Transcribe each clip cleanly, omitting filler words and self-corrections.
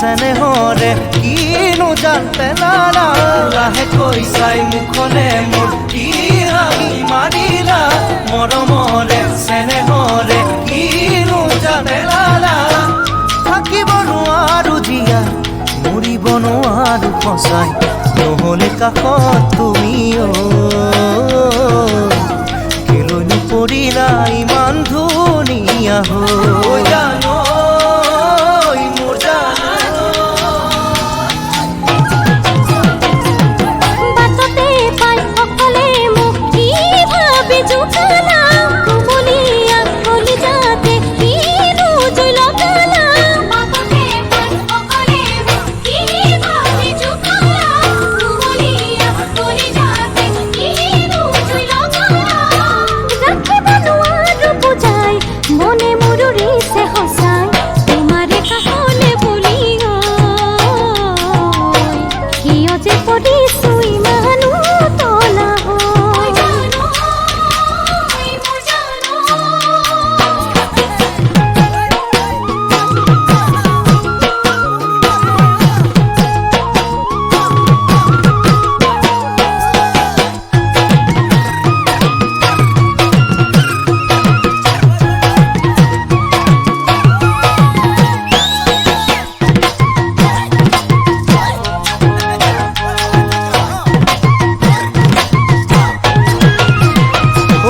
চেনেহৰে কিনো জান পেলালা লাহেকৈ চাই মুখলে মোৰ কি হাঁহি মাৰিলা মৰমৰে চেনেহৰে কিনো জান পেলালা থাকিব নোৱাৰো জীয়া মৰিব নোৱাৰো সঁচাই নহ'লে কাষত তুমি কেলৈনো পৰিলা ইমান ধুনীয়া হৈ জানো মোৰ জানো বাটতে পাই সকলে মোক কি ভাবি জোকালা কুমলীয়া কলিজাতে কিনো জুই লগালা বাটতে পাই সকলে মোক কি ভাবি জোকালা কুমলীয়া কলিজাতে কিনো জুই লগালা ৰাখিব নোৱাৰো বুজাই মনে মুৰুৰিছে সঁচাই তোমাৰে কাষলে বুলি কিয় যে পৰিছো ইমানো তলা হৈ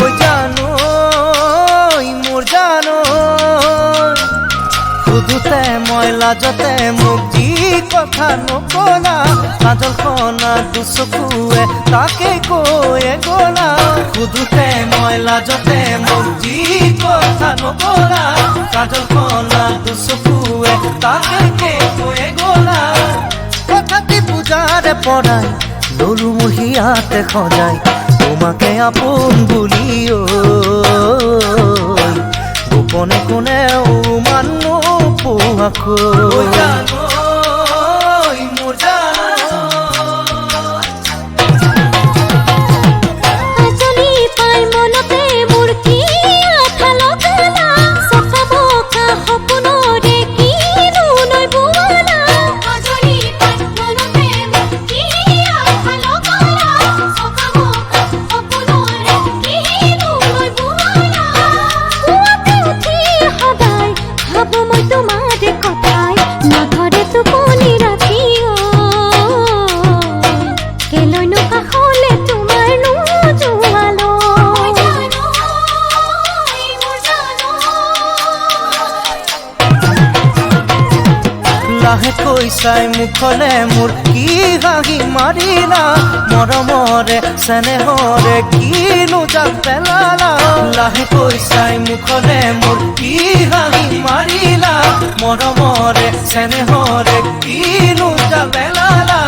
জানো মোৰ জানো সুধোতে মই লাজতে মোক যি কথা নকলা কাজলখনা দুচকুৱে তাকে কৈয়ে গলা সুধোতে মই লাজতে মোক যি কথা নকলা কাজলখনা দুচকুৱে তাকে কৈয়ে গলা কথাটি বুজাৰে পৰাই ললো মোৰ হিয়াতে সজাই তোমাকে আপোন বুলি গোপনে কোনেও মানুহ পোৱাকৈ জানো মোৰ জানো আজলি পাই মনতে মোৰ কি আঠা লগালা চকা বকা সপোনৰে কিনো নৈ বোৱালা আজলি পাই মনতে মোৰ কি আঠা লগালা চকা বকা সপোনৰে কিনো নৈ বোৱালা পুৱাতে উঠি সদায় ভাবো মই তোমাৰে কথাই নধৰে টোপনি ৰাতি কেলৈনো কাষলে তোমাৰ নোযোৱালো লাহেকৈ চাই মুখলে মোৰ কি হাঁহি মাৰিলা মৰমৰে চেনেহৰে কিনো জান পেলালা লাহেকৈ চাই মুখলে মোৰ কি হাঁহি মাৰিলা মৰমৰে চেনেহৰে কিনো জান পেলালা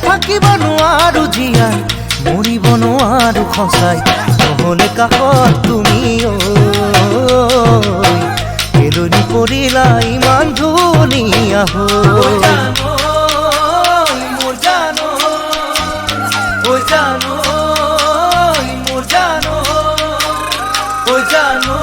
থাকিব নোৱাৰো জীয়াই মৰিব নোৱাৰো সঁচাই নহ'লে কাষত তুমি কেলৈনো পৰিলা ইমান ধুনীয়া হৈ জানো মোৰ জানো জানো মোৰ জানো জানো